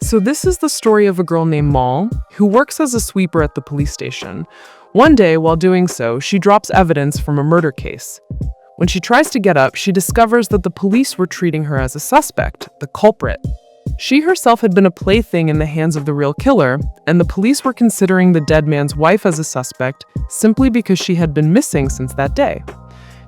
So this is the story of a girl named Mal, who works as a sweeper at the police station. One day, while doing so, she drops evidence from a murder case. When she tries to get up, she discovers that the police were treating her as a suspect, the culprit. She herself had been a plaything in the hands of the real killer, and the police were considering the dead man's wife as a suspect simply because she had been missing since that day.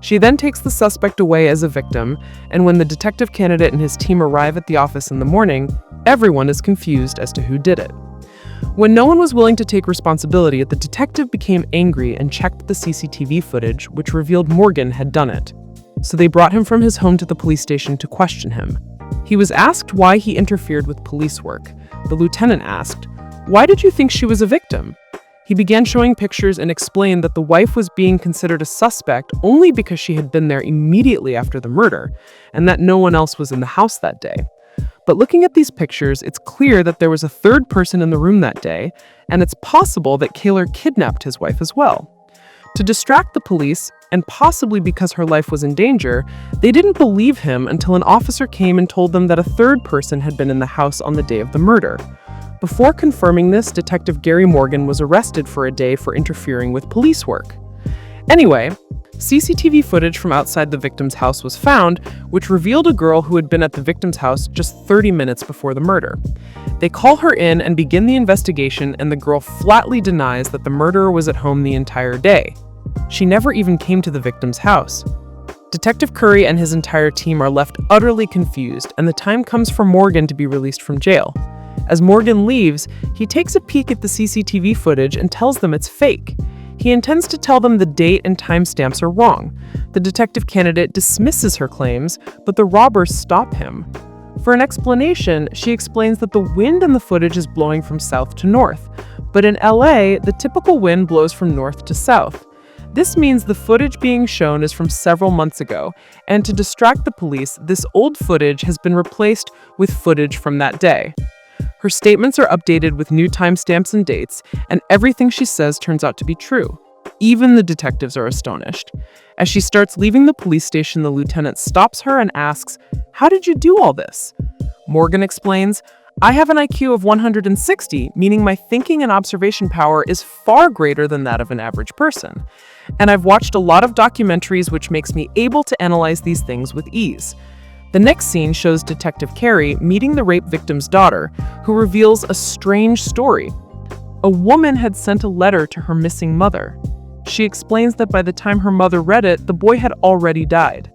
She then takes the suspect away as a victim, and when the detective candidate and his team arrive at the office in the morning, everyone is confused as to who did it. When no one was willing to take responsibility, the detective became angry and checked the CCTV footage, which revealed Morgan had done it. So they brought him from his home to the police station to question him. He was asked why he interfered with police work. The lieutenant asked, "Why did you think she was a victim?" He began showing pictures and explained that the wife was being considered a suspect only because she had been there immediately after the murder, and that no one else was in the house that day. But looking at these pictures, it's clear that there was a third person in the room that day, and it's possible that Kaylor kidnapped his wife as well. To distract the police, and possibly because her life was in danger, they didn't believe him until an officer came and told them that a third person had been in the house on the day of the murder. Before confirming this, Detective Gary Morgan was arrested for a day for interfering with police work. Anyway, CCTV footage from outside the victim's house was found, which revealed a girl who had been at the victim's house just 30 minutes before the murder. They call her in and begin the investigation, and the girl flatly denies that the murderer was at home the entire day. She never even came to the victim's house. Detective Curry and his entire team are left utterly confused, and the time comes for Morgan to be released from jail. As Morgan leaves, he takes a peek at the CCTV footage and tells them it's fake. He intends to tell them the date and timestamps are wrong. The detective candidate dismisses her claims, but the robbers stop him. For an explanation, she explains that the wind in the footage is blowing from south to north, but in LA, the typical wind blows from north to south. This means the footage being shown is from several months ago, and to distract the police, this old footage has been replaced with footage from that day. Her statements are updated with new timestamps and dates, and everything she says turns out to be true. Even the detectives are astonished. As she starts leaving the police station, the lieutenant stops her and asks, "How did you do all this?" Morgan explains, "I have an IQ of 160, meaning my thinking and observation power is far greater than that of an average person. And I've watched a lot of documentaries, which makes me able to analyze these things with ease." The next scene shows Detective Carey meeting the rape victim's daughter, who reveals a strange story. A woman had sent a letter to her missing mother. She explains that by the time her mother read it, the boy had already died.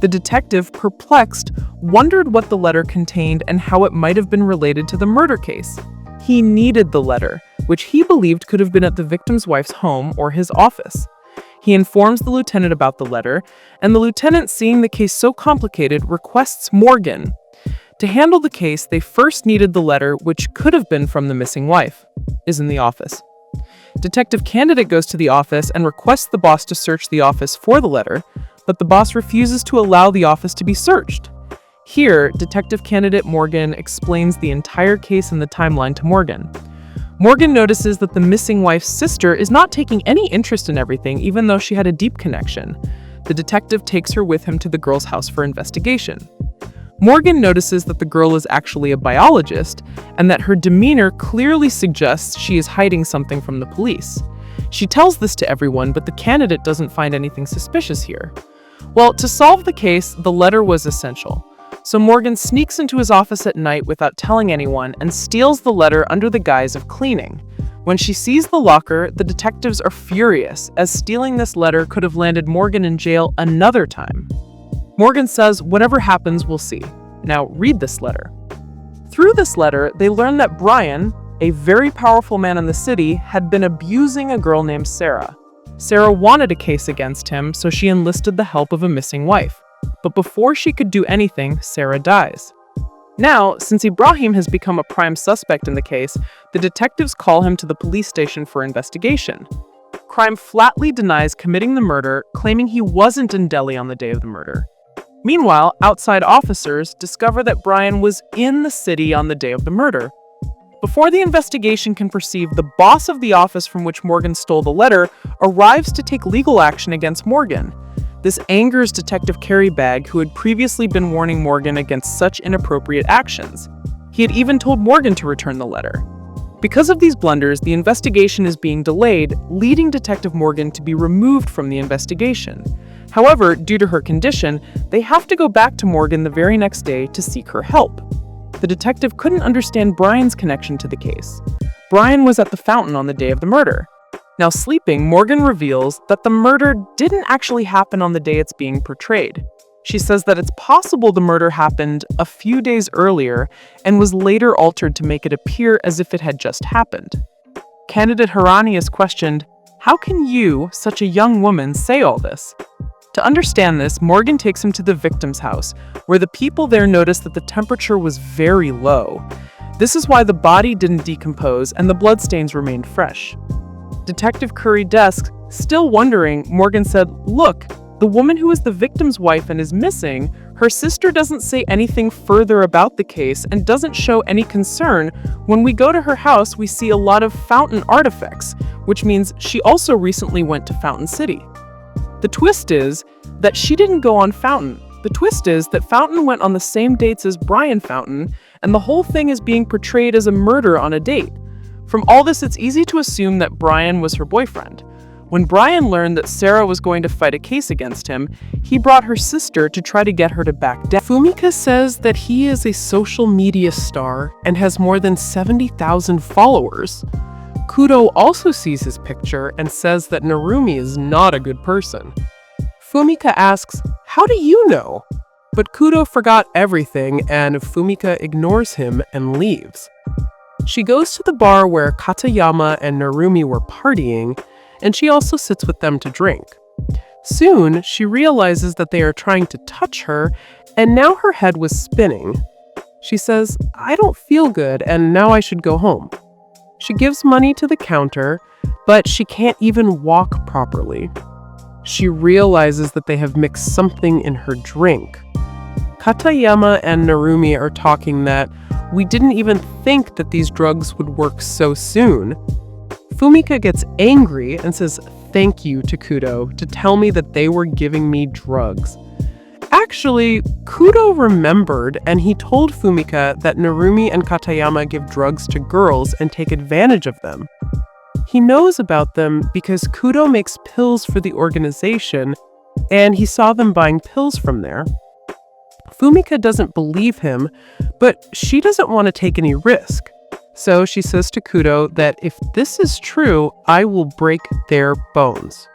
The detective, perplexed, wondered what the letter contained and how it might have been related to the murder case. He needed the letter, which he believed could have been at the victim's wife's home or his office. He informs the lieutenant about the letter, and the lieutenant, seeing the case so complicated, requests Morgan. To handle the case, they first needed the letter, which could have been from the missing wife, is in the office. Detective Candidate goes to the office and requests the boss to search the office for the letter, but the boss refuses to allow the office to be searched. Here, Detective Candidate Morgan explains the entire case and the timeline to Morgan. Morgan notices that the missing wife's sister is not taking any interest in everything, even though she had a deep connection. The detective takes her with him to the girl's house for investigation. Morgan notices that the girl is actually a biologist, and that her demeanor clearly suggests she is hiding something from the police. She tells this to everyone, but the candidate doesn't find anything suspicious here. Well, to solve the case, the letter was essential. So Morgan sneaks into his office at night without telling anyone and steals the letter under the guise of cleaning. When she sees the locker, the detectives are furious, as stealing this letter could have landed Morgan in jail another time. Morgan says, "Whatever happens, we'll see. Now read this letter." Through this letter, they learn that Brian, a very powerful man in the city, had been abusing a girl named Sarah. Sarah wanted a case against him, so she enlisted the help of a missing wife. But before she could do anything, Sarah dies. Now, since Ibrahim has become a prime suspect in the case, the detectives call him to the police station for investigation. Crime flatly denies committing the murder, claiming he wasn't in Delhi on the day of the murder. Meanwhile, outside officers discover that Brian was in the city on the day of the murder. Before the investigation can proceed, the boss of the office from which Morgan stole the letter arrives to take legal action against Morgan. This angers Detective Carey Bagg, who had previously been warning Morgan against such inappropriate actions. He had even told Morgan to return the letter. Because of these blunders, the investigation is being delayed, leading Detective Morgan to be removed from the investigation. However, due to her condition, they have to go back to Morgan the very next day to seek her help. The detective couldn't understand Brian's connection to the case. Brian was at the fountain on the day of the murder. Now sleeping, Morgan reveals that the murder didn't actually happen on the day it's being portrayed. She says that it's possible the murder happened a few days earlier and was later altered to make it appear as if it had just happened. Candidate Harani is questioned, "How can you, such a young woman, say all this?" To understand this, Morgan takes him to the victim's house, where the people there notice that the temperature was very low. This is why the body didn't decompose and the bloodstains remained fresh. Detective Curry Desk, still wondering, Morgan said, "Look, the woman who is the victim's wife and is missing, her sister doesn't say anything further about the case and doesn't show any concern. When we go to her house, we see a lot of fountain artifacts, which means she also recently went to Fountain City." The twist is that she didn't go on Fountain. The twist is that Fountain went on the same dates as Brian Fountain, and the whole thing is being portrayed as a murder on a date. From all this, it's easy to assume that Brian was her boyfriend. When Brian learned that Sarah was going to fight a case against him, he brought her sister to try to get her to back down. Fumika says that he is a social media star and has more than 70,000 followers. Kudo also sees his picture and says that Narumi is not a good person. Fumika asks, "How do you know?" But Kudo forgot everything and Fumika ignores him and leaves. She goes to the bar where Katayama and Narumi were partying, and she also sits with them to drink. Soon, she realizes that they are trying to touch her, and now her head was spinning. She says, "I don't feel good, and now I should go home." She gives money to the counter, but she can't even walk properly. She realizes that they have mixed something in her drink. Katayama and Narumi are talking that we didn't even think that these drugs would work so soon. Fumika gets angry and says thank you to Kudo to tell me that they were giving me drugs. Actually, Kudo remembered and he told Fumika that Narumi and Katayama give drugs to girls and take advantage of them. He knows about them because Kudo makes pills for the organization and he saw them buying pills from there. Fumika doesn't believe him, but she doesn't want to take any risk. So she says to Kudo that if this is true, I will break their bones.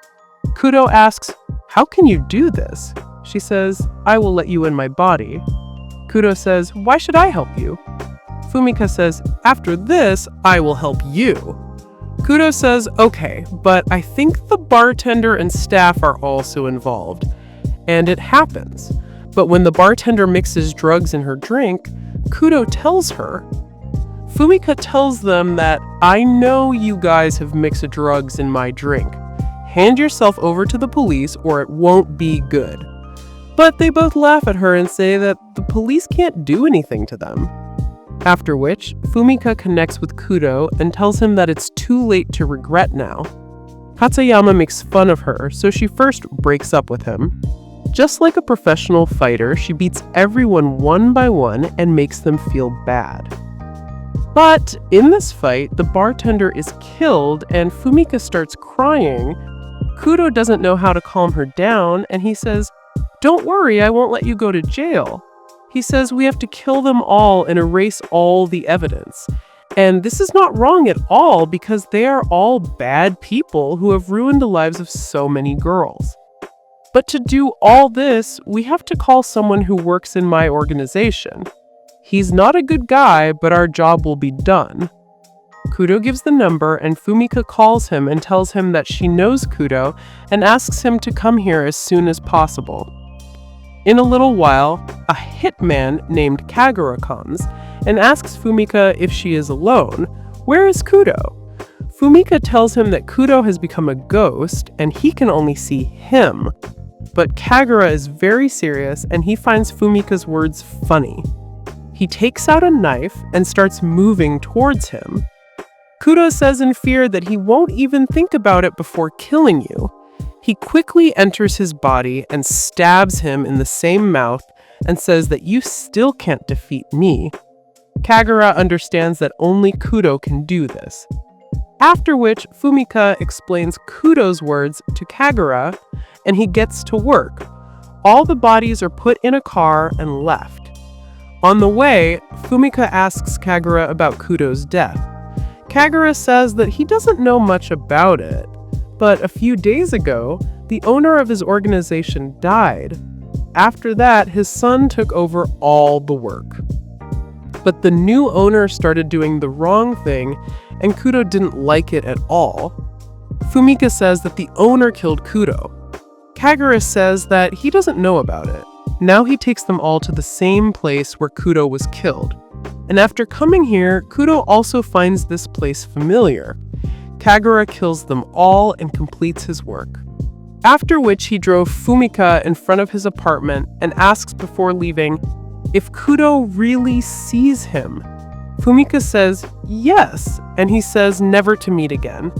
Kudo asks, "How can you do this?" She says, "I will let you in my body." Kudo says, "Why should I help you?" Fumika says, "After this, I will help you." Kudo says, "Okay, but I think the bartender and staff are also involved." And it happens. But when the bartender mixes drugs in her drink, Kudo tells her. Fumika tells them that, "I know you guys have mixed drugs in my drink. Hand yourself over to the police or it won't be good." But they both laugh at her and say that the police can't do anything to them. After which, Fumika connects with Kudo and tells him that it's too late to regret now. Katayama makes fun of her, so she first breaks up with him. Just like a professional fighter, she beats everyone one by one and makes them feel bad. But in this fight, the bartender is killed and Fumika starts crying. Kudo doesn't know how to calm her down and he says, "Don't worry, I won't let you go to jail." He says we have to kill them all and erase all the evidence. And this is not wrong at all because they are all bad people who have ruined the lives of so many girls. But to do all this, we have to call someone who works in my organization. He's not a good guy, but our job will be done. Kudo gives the number and Fumika calls him and tells him that she knows Kudo and asks him to come here as soon as possible. In a little while, a hitman named Kagura comes and asks Fumika if she is alone. Where is Kudo? Fumika tells him that Kudo has become a ghost and he can only see him. But Kagura is very serious and he finds Fumika's words funny. He takes out a knife and starts moving towards him. Kudo says in fear that he won't even think about it before killing you. He quickly enters his body and stabs him in the same mouth and says that you still can't defeat me. Kagura understands that only Kudo can do this. After which, Fumika explains Kudo's words to Kagura, and he gets to work. All the bodies are put in a car and left. On the way, Fumika asks Kagura about Kudo's death. Kagura says that he doesn't know much about it, but a few days ago, the owner of his organization died. After that, his son took over all the work. But the new owner started doing the wrong thing, and Kudo didn't like it at all. Fumika says that the owner killed Kudo. Kagura says that he doesn't know about it. Now he takes them all to the same place where Kudo was killed. And after coming here, Kudo also finds this place familiar. Kagura kills them all and completes his work. After which he drove Fumika in front of his apartment and asks before leaving if Kudo really sees him. Fumika says yes, and he says never to meet again.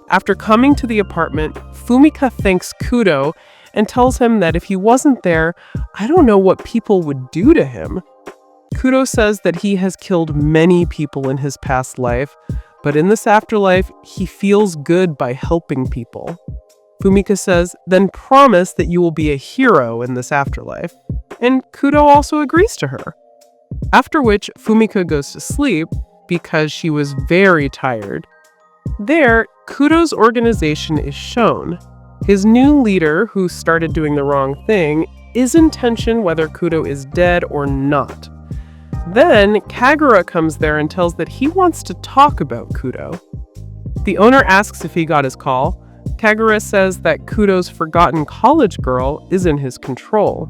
After coming to the apartment, Fumika thanks Kudo and tells him that if he wasn't there, I don't know what people would do to him. Kudo says that he has killed many people in his past life, but in this afterlife, he feels good by helping people. Fumika says, then promise that you will be a hero in this afterlife. And Kudo also agrees to her. After which, Fumika goes to sleep because she was very tired. There, Kudo's organization is shown. His new leader, who started doing the wrong thing, is in tension whether Kudo is dead or not. Then, Kagura comes there and tells that he wants to talk about Kudo. The owner asks if he got his call. Kagura says that Kudo's forgotten college girl is in his control.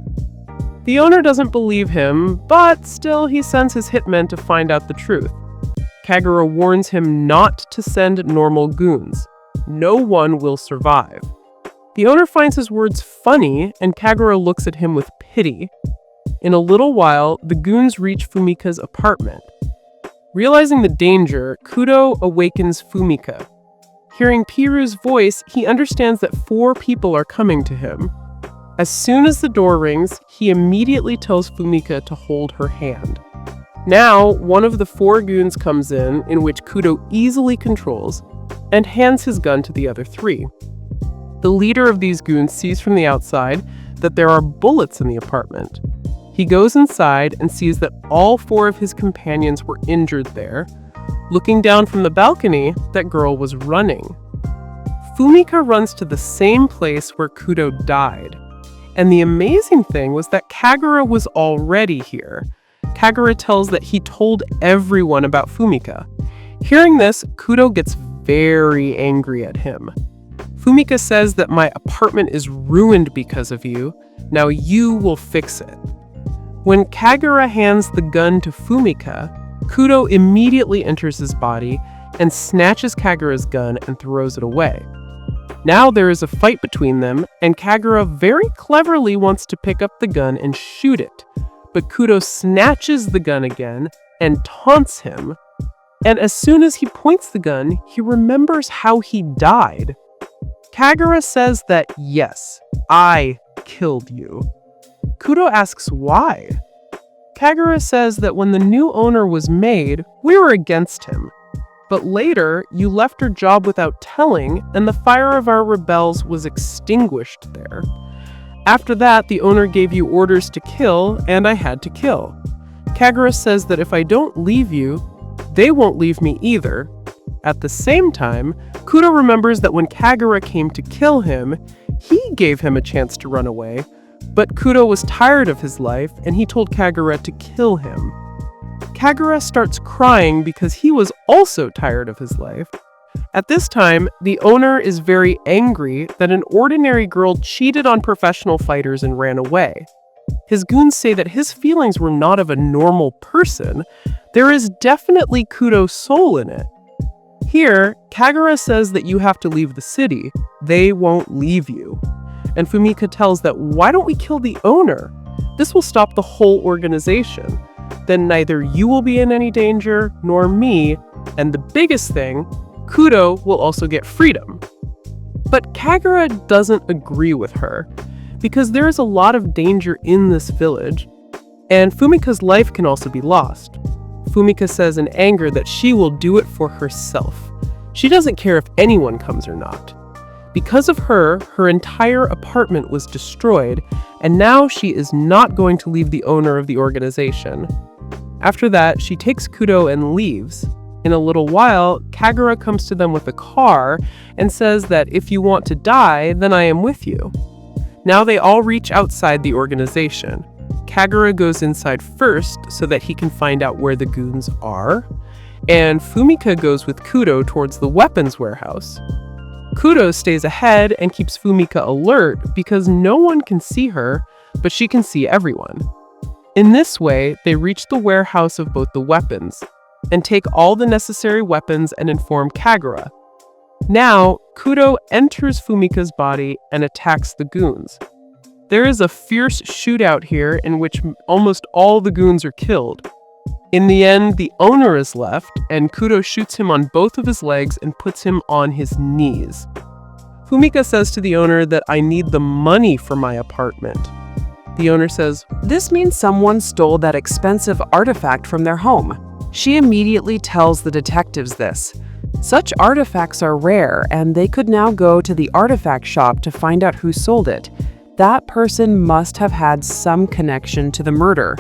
The owner doesn't believe him, but still he sends his hitmen to find out the truth. Kagura warns him not to send normal goons. No one will survive. The owner finds his words funny, and Kagura looks at him with pity. In a little while, the goons reach Fumika's apartment. Realizing the danger, Kudo awakens Fumika. Hearing Piru's voice, he understands that 4 people are coming to him. As soon as the door rings, he immediately tells Fumika to hold her hand. Now, one of the 4 goons comes in which Kudo easily controls, and hands his gun to the other 3. The leader of these goons sees from the outside that there are bullets in the apartment. He goes inside and sees that all 4 of his companions were injured there. Looking down from the balcony, that girl was running. Fumika runs to the same place where Kudo died. And the amazing thing was that Kagura was already here. Kagura tells that he told everyone about Fumika. Hearing this, Kudo gets very angry at him. Fumika says that my apartment is ruined because of you. Now you will fix it. When Kagura hands the gun to Fumika, Kudo immediately enters his body and snatches Kagura's gun and throws it away. Now there is a fight between them, and Kagura very cleverly wants to pick up the gun and shoot it. But Kudo snatches the gun again and taunts him. And as soon as he points the gun, he remembers how he died. Kagura says that, yes, I killed you. Kudo asks why. Kagura says that when the new owner was made, we were against him. But later, you left your job without telling, and the fire of our rebels was extinguished there. After that, the owner gave you orders to kill, and I had to kill. Kagura says that if I don't leave you, they won't leave me either. At the same time, Kudo remembers that when Kagura came to kill him, he gave him a chance to run away, but Kudo was tired of his life, and he told Kagura to kill him. Kagura starts crying because he was also tired of his life. At this time, the owner is very angry that an ordinary girl cheated on professional fighters and ran away. His goons say that his feelings were not of a normal person. There is definitely Kudo's soul in it. Here, Kagura says that you have to leave the city. They won't leave you. And Fumika tells that, why don't we kill the owner? This will stop the whole organization. Then neither you will be in any danger, nor me, and the biggest thing, Kudo will also get freedom. But Kagura doesn't agree with her, because there is a lot of danger in this village, and Fumika's life can also be lost. Fumika says in anger that she will do it for herself. She doesn't care if anyone comes or not. Because of her, her entire apartment was destroyed, and now she is not going to leave the owner of the organization. After that, she takes Kudo and leaves. In a little while, Kagura comes to them with a car and says that if you want to die, then I am with you. Now they all reach outside the organization. Kagura goes inside first so that he can find out where the goons are, and Fumika goes with Kudo towards the weapons warehouse. Kudo stays ahead and keeps Fumika alert because no one can see her, but she can see everyone. In this way, they reach the warehouse of both the weapons and take all the necessary weapons and inform Kagura. Now, Kudo enters Fumika's body and attacks the goons. There is a fierce shootout here in which almost all the goons are killed. In the end, the owner is left, and Kudo shoots him on both of his legs and puts him on his knees. Fumika says to the owner that I need the money for my apartment. The owner says, "This means someone stole that expensive artifact from their home." She immediately tells the detectives this. Such artifacts are rare, and they could now go to the artifact shop to find out who sold it. That person must have had some connection to the murder.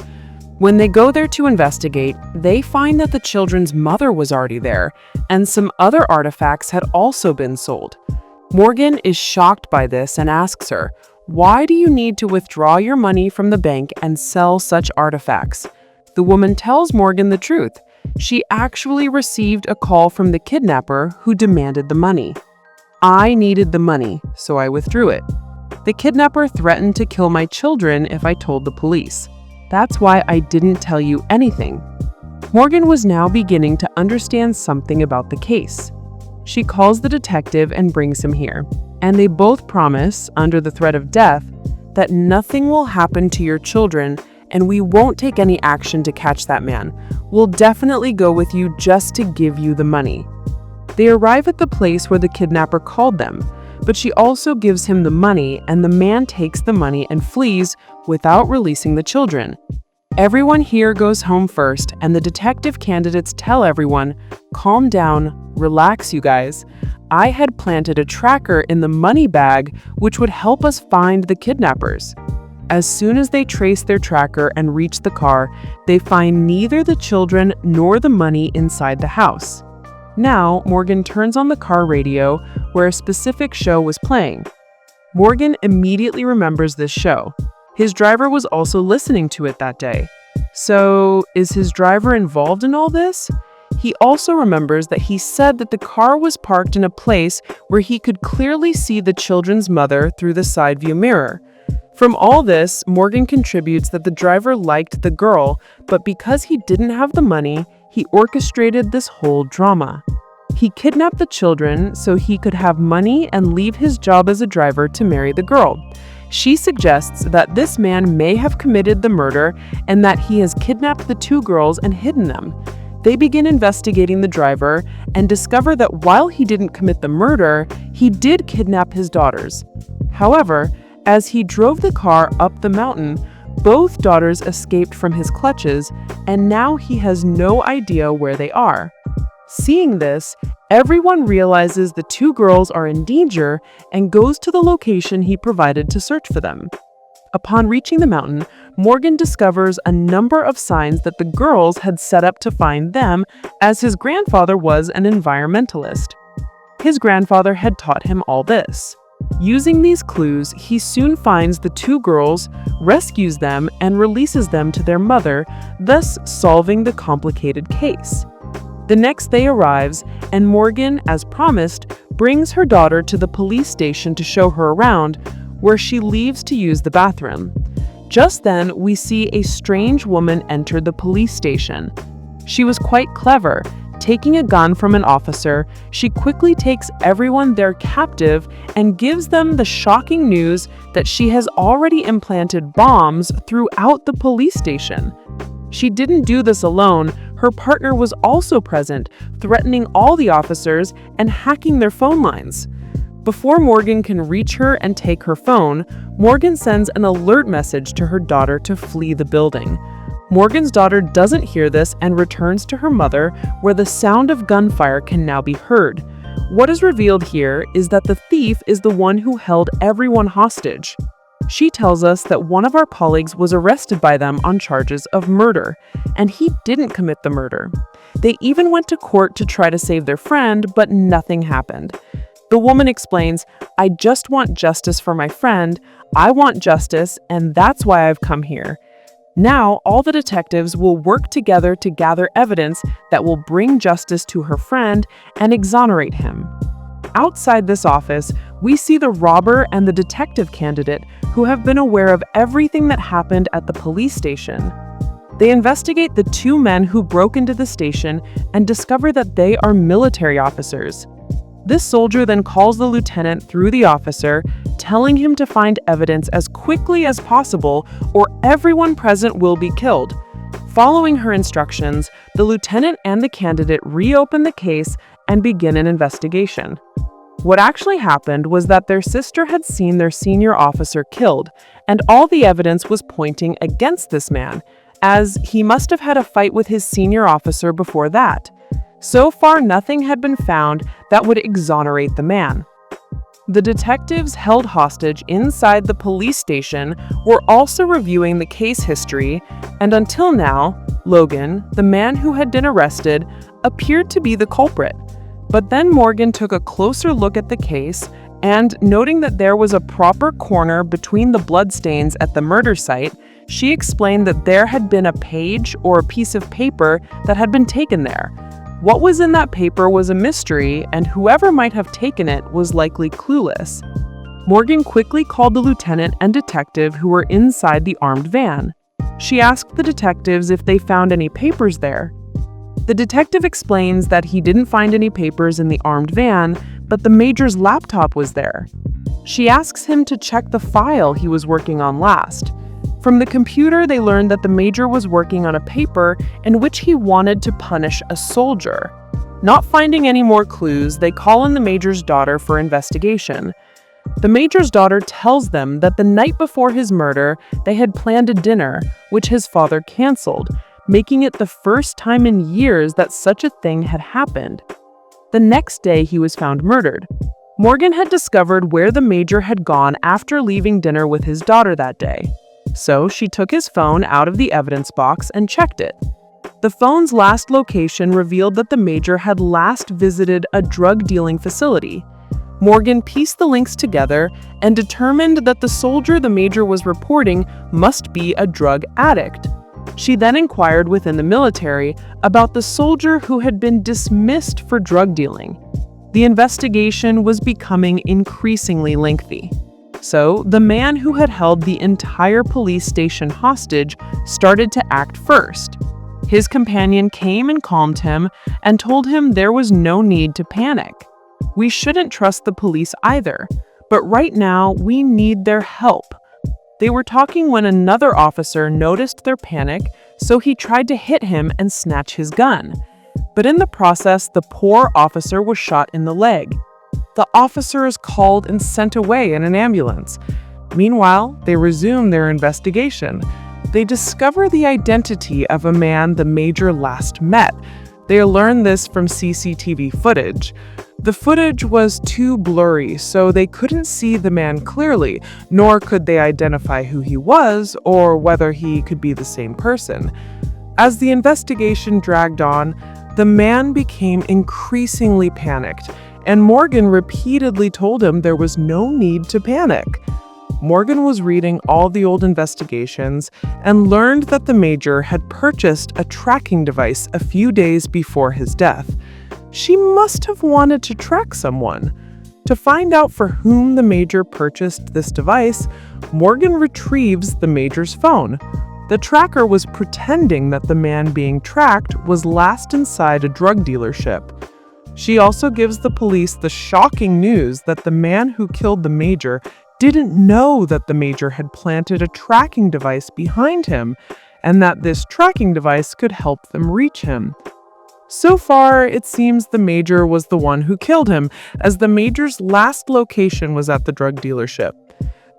When they go there to investigate, they find that the children's mother was already there, and some other artifacts had also been sold. Morgan is shocked by this and asks her, "Why do you need to withdraw your money from the bank and sell such artifacts?" The woman tells Morgan the truth. She actually received a call from the kidnapper who demanded the money. "I needed the money, so I withdrew it. The kidnapper threatened to kill my children if I told the police. That's why I didn't tell you anything." Morgan was now beginning to understand something about the case. She calls the detective and brings him here, and they both promise, under the threat of death, that nothing will happen to your children and we won't take any action to catch that man. We'll definitely go with you just to give you the money. They arrive at the place where the kidnapper called them, but she also gives him the money, and the man takes the money and flees without releasing the children. Everyone here goes home first, and the detective candidates tell everyone, "Calm down, relax you guys. I had planted a tracker in the money bag which would help us find the kidnappers." As soon as they trace their tracker and reach the car, they find neither the children nor the money inside the house. Now, Morgan turns on the car radio where a specific show was playing. Morgan immediately remembers this show. His driver was also listening to it that day. So, is his driver involved in all this? He also remembers that he said that the car was parked in a place where he could clearly see the children's mother through the side view mirror. From all this, Morgan contributes that the driver liked the girl, but because he didn't have the money, he orchestrated this whole drama. He kidnapped the children so he could have money and leave his job as a driver to marry the girl. She suggests that this man may have committed the murder and that he has kidnapped the two girls and hidden them. They begin investigating the driver and discover that while he didn't commit the murder, he did kidnap his daughters. However, as he drove the car up the mountain, both daughters escaped from his clutches, and now he has no idea where they are. Seeing this, everyone realizes the two girls are in danger and goes to the location he provided to search for them. Upon reaching the mountain, Morgan discovers a number of signs that the girls had set up to find them, as his grandfather was an environmentalist. His grandfather had taught him all this. Using these clues, he soon finds the two girls, rescues them, and releases them to their mother, thus solving the complicated case. The next day arrives, and Morgan, as promised, brings her daughter to the police station to show her around, where she leaves to use the bathroom. Just then, we see a strange woman enter the police station. She was quite clever. Taking a gun from an officer, she quickly takes everyone there captive and gives them the shocking news that she has already implanted bombs throughout the police station. She didn't do this alone. Her partner was also present, threatening all the officers and hacking their phone lines. Before Morgan can reach her and take her phone, Morgan sends an alert message to her daughter to flee the building. Morgan's daughter doesn't hear this and returns to her mother, where the sound of gunfire can now be heard. What is revealed here is that the thief is the one who held everyone hostage. She tells us that one of our colleagues was arrested by them on charges of murder, and he didn't commit the murder. They even went to court to try to save their friend, but nothing happened. The woman explains, "I just want justice for my friend. I want justice, and that's why I've come here." Now, all the detectives will work together to gather evidence that will bring justice to her friend and exonerate him. Outside this office, we see the robber and the detective candidate who have been aware of everything that happened at the police station. They investigate the two men who broke into the station and discover that they are military officers. This soldier then calls the lieutenant through the officer, telling him to find evidence as quickly as possible or everyone present will be killed. Following her instructions, the lieutenant and the candidate reopen the case and begin an investigation. What actually happened was that their sister had seen their senior officer killed, and all the evidence was pointing against this man, as he must have had a fight with his senior officer before that. So far, nothing had been found that would exonerate the man. The detectives held hostage inside the police station were also reviewing the case history, and until now, Logan, the man who had been arrested, appeared to be the culprit. But then Morgan took a closer look at the case, and noting that there was a proper corner between the bloodstains at the murder site, she explained that there had been a page or a piece of paper that had been taken there. What was in that paper was a mystery, and whoever might have taken it was likely clueless. Morgan quickly called the lieutenant and detective who were inside the armed van. She asked the detectives if they found any papers there. The detective explains that he didn't find any papers in the armed van, but the major's laptop was there. She asks him to check the file he was working on last. From the computer, they learned that the major was working on a paper in which he wanted to punish a soldier. Not finding any more clues, they call in the major's daughter for investigation. The major's daughter tells them that the night before his murder, they had planned a dinner, which his father canceled, making it the first time in years that such a thing had happened. The next day, he was found murdered. Morgan had discovered where the major had gone after leaving dinner with his daughter that day. So she took his phone out of the evidence box and checked it. The phone's last location revealed that the major had last visited a drug-dealing facility. Morgan pieced the links together and determined that the soldier the major was reporting must be a drug addict. She then inquired within the military about the soldier who had been dismissed for drug dealing. The investigation was becoming increasingly lengthy. So, the man who had held the entire police station hostage started to act first. His companion came and calmed him and told him there was no need to panic. We shouldn't trust the police either, but right now we need their help. They were talking when another officer noticed their panic, so he tried to hit him and snatch his gun. But in the process, the poor officer was shot in the leg. The officer is called and sent away in an ambulance. Meanwhile, they resume their investigation. They discover the identity of a man the major last met. They learn this from CCTV footage. The footage was too blurry, so they couldn't see the man clearly, nor could they identify who he was or whether he could be the same person. As the investigation dragged on, the man became increasingly panicked, and Morgan repeatedly told him there was no need to panic. Morgan was reading all the old investigations and learned that the major had purchased a tracking device a few days before his death. She must have wanted to track someone. To find out for whom the major purchased this device, Morgan retrieves the major's phone. The tracker was pretending that the man being tracked was last inside a drug dealership. She also gives the police the shocking news that the man who killed the major didn't know that the major had planted a tracking device behind him, and that this tracking device could help them reach him. So far, it seems the major was the one who killed him, as the major's last location was at the drug dealership.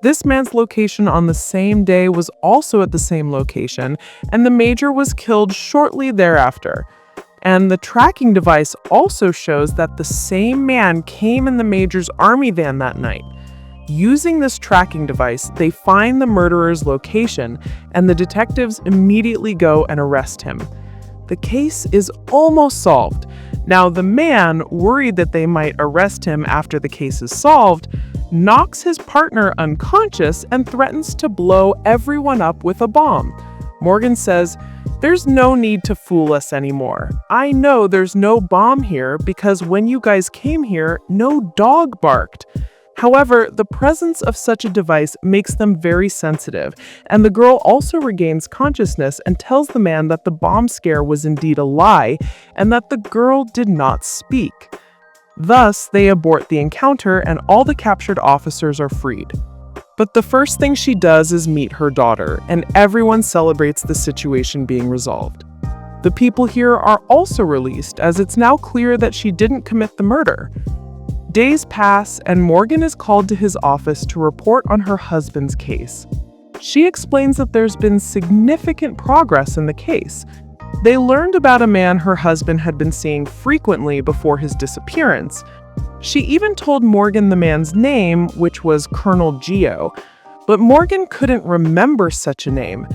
This man's location on the same day was also at the same location, and the major was killed shortly thereafter. And the tracking device also shows that the same man came in the major's army van that night. Using this tracking device, they find the murderer's location, and the detectives immediately go and arrest him. The case is almost solved. Now, the man, worried that they might arrest him after the case is solved, knocks his partner unconscious and threatens to blow everyone up with a bomb. Morgan says, "There's no need to fool us anymore. I know there's no bomb here because when you guys came here, no dog barked." However, the presence of such a device makes them very sensitive, and the girl also regains consciousness and tells the man that the bomb scare was indeed a lie and that the girl did not speak. Thus, they abort the encounter and all the captured officers are freed. But the first thing she does is meet her daughter, and everyone celebrates the situation being resolved. The people here are also released, as it's now clear that she didn't commit the murder. Days pass, and Morgan is called to his office to report on her husband's case. She explains that there's been significant progress in the case. They learned about a man her husband had been seeing frequently before his disappearance. She even told Morgan the man's name, which was Colonel Geo, but Morgan couldn't remember such a name.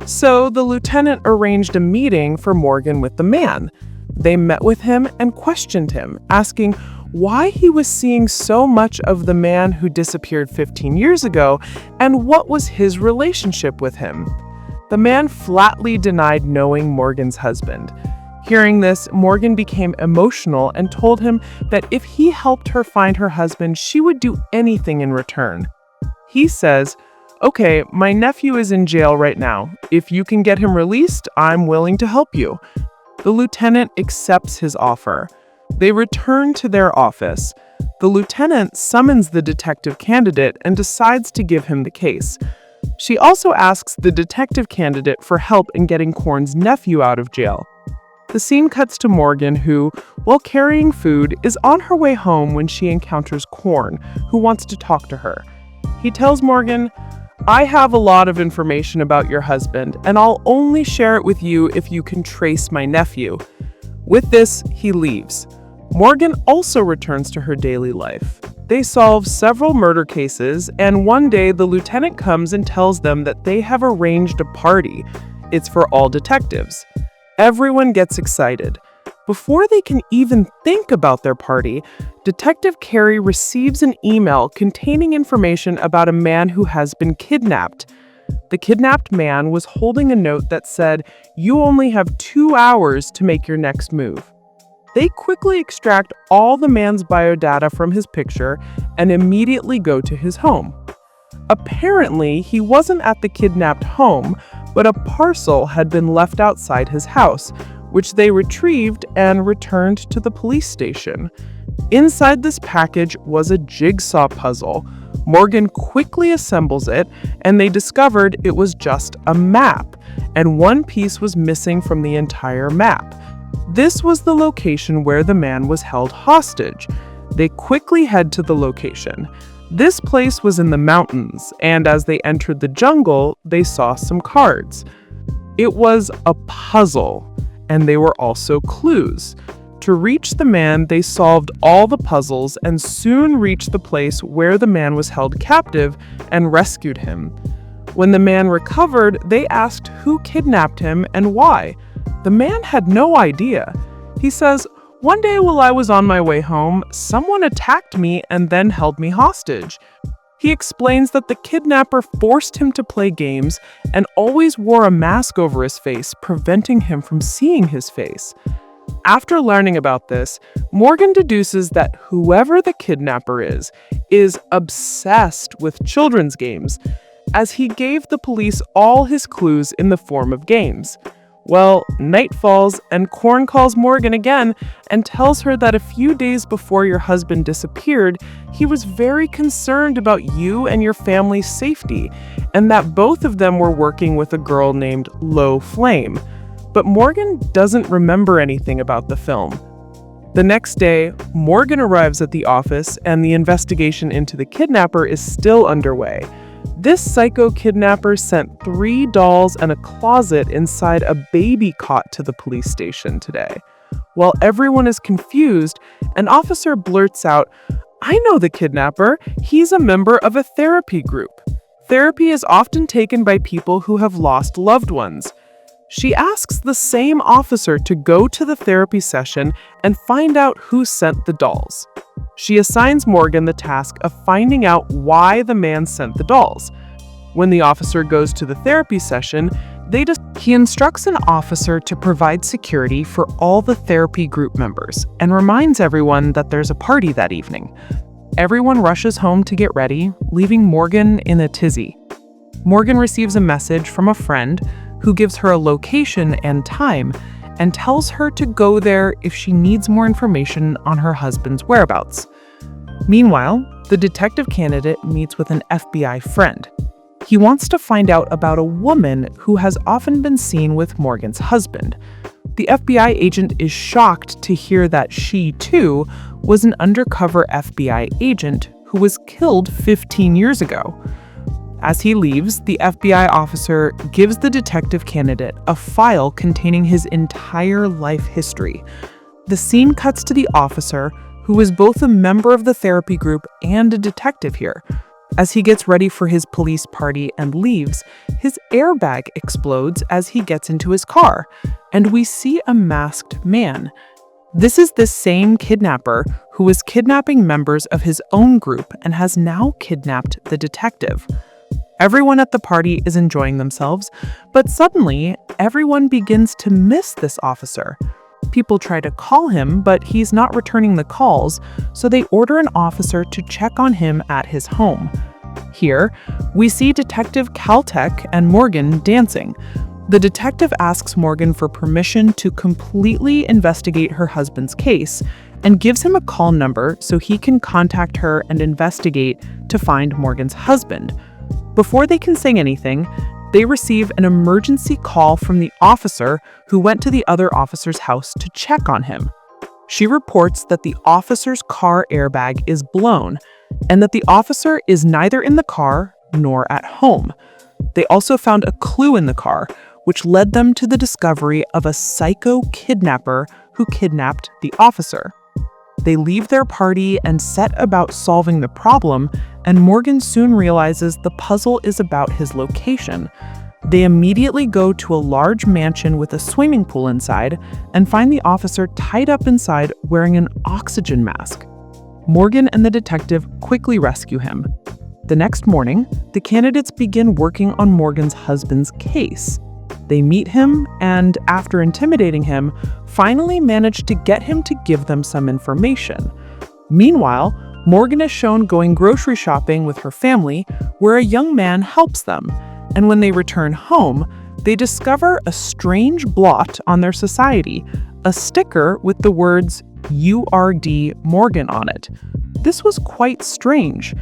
So the lieutenant arranged a meeting for Morgan with the man. They met with him and questioned him, asking why he was seeing so much of the man who disappeared 15 years ago and what was his relationship with him. The man flatly denied knowing Morgan's husband. Hearing this, Morgan became emotional and told him that if he helped her find her husband, she would do anything in return. He says, "Okay, my nephew is in jail right now. If you can get him released, I'm willing to help you." The lieutenant accepts his offer. They return to their office. The lieutenant summons the detective candidate and decides to give him the case. She also asks the detective candidate for help in getting Korn's nephew out of jail. The scene cuts to Morgan, who, while carrying food, is on her way home when she encounters Korn, who wants to talk to her. He tells Morgan, "I have a lot of information about your husband, and I'll only share it with you if you can trace my nephew." With this, he leaves. Morgan also returns to her daily life. They solve several murder cases, and one day the lieutenant comes and tells them that they have arranged a party. It's for all detectives. Everyone gets excited. Before they can even think about their party, Detective Carey receives an email containing information about a man who has been kidnapped. The kidnapped man was holding a note that said, "You only have 2 hours to make your next move." They quickly extract all the man's biodata from his picture and immediately go to his home. Apparently, he wasn't at the kidnapped home, but a parcel had been left outside his house, which they retrieved and returned to the police station. Inside this package was a jigsaw puzzle. Morgan quickly assembles it, and they discovered it was just a map, and one piece was missing from the entire map. This was the location where the man was held hostage. They quickly head to the location. This place was in the mountains, and as they entered the jungle, they saw some cards. It was a puzzle, and they were also clues. To reach the man, they solved all the puzzles and soon reached the place where the man was held captive and rescued him. When the man recovered, they asked who kidnapped him and why. The man had no idea. He says, "One day while I was on my way home, someone attacked me and then held me hostage." He explains that the kidnapper forced him to play games and always wore a mask over his face, preventing him from seeing his face. After learning about this, Morgan deduces that whoever the kidnapper is obsessed with children's games, as he gave the police all his clues in the form of games. Well, night falls, and Korn calls Morgan again and tells her that a few days before your husband disappeared, he was very concerned about you and your family's safety, and that both of them were working with a girl named Lo Flame. But Morgan doesn't remember anything about the film. The next day, Morgan arrives at the office, and the investigation into the kidnapper is still underway. This psycho kidnapper sent 3 dolls and a closet inside a baby cot to the police station today. While everyone is confused, an officer blurts out, "I know the kidnapper. He's a member of a therapy group. Therapy is often taken by people who have lost loved ones." She asks the same officer to go to the therapy session and find out who sent the dolls. She assigns Morgan the task of finding out why the man sent the dolls. When the officer goes to the therapy session, he instructs an officer to provide security for all the therapy group members and reminds everyone that there's a party that evening. Everyone rushes home to get ready, leaving Morgan in a tizzy. Morgan receives a message from a friend who gives her a location and time and tells her to go there if she needs more information on her husband's whereabouts. Meanwhile, the detective candidate meets with an FBI friend. He wants to find out about a woman who has often been seen with Morgan's husband. The FBI agent is shocked to hear that she, too, was an undercover FBI agent who was killed 15 years ago. As he leaves, the FBI officer gives the detective candidate a file containing his entire life history. The scene cuts to the officer, who is both a member of the therapy group and a detective here. As he gets ready for his police party and leaves, his airbag explodes as he gets into his car, and we see a masked man. This is the same kidnapper who was kidnapping members of his own group and has now kidnapped the detective. Everyone at the party is enjoying themselves, but suddenly, everyone begins to miss this officer. People try to call him, but he's not returning the calls, so they order an officer to check on him at his home. Here, we see Detective Caltech and Morgan dancing. The detective asks Morgan for permission to completely investigate her husband's case and gives him a call number so he can contact her and investigate to find Morgan's husband. Before they can say anything, they receive an emergency call from the officer who went to the other officer's house to check on him. She reports that the officer's car airbag is blown and that the officer is neither in the car nor at home. They also found a clue in the car, which led them to the discovery of a psycho kidnapper who kidnapped the officer. They leave their party and set about solving the problem, and Morgan soon realizes the puzzle is about his location. They immediately go to a large mansion with a swimming pool inside and find the officer tied up inside wearing an oxygen mask. Morgan and the detective quickly rescue him. The next morning, the candidates begin working on Morgan's husband's case. They meet him and, after intimidating him, finally manage to get him to give them some information. Meanwhile, Morgan is shown going grocery shopping with her family, where a young man helps them. And when they return home, they discover a strange blot on their society, a sticker with the words URD Morgan on it. This was quite strange.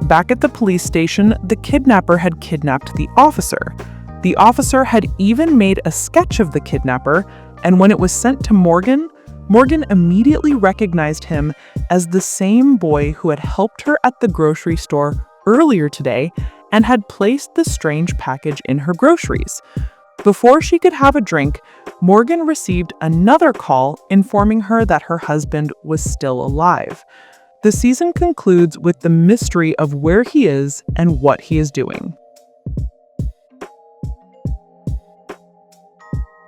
Back at the police station, the kidnapper had kidnapped the officer. The officer had even made a sketch of the kidnapper, and when it was sent to Morgan, Morgan immediately recognized him as the same boy who had helped her at the grocery store earlier today and had placed the strange package in her groceries. Before she could have a drink, Morgan received another call informing her that her husband was still alive. The season concludes with the mystery of where he is and what he is doing.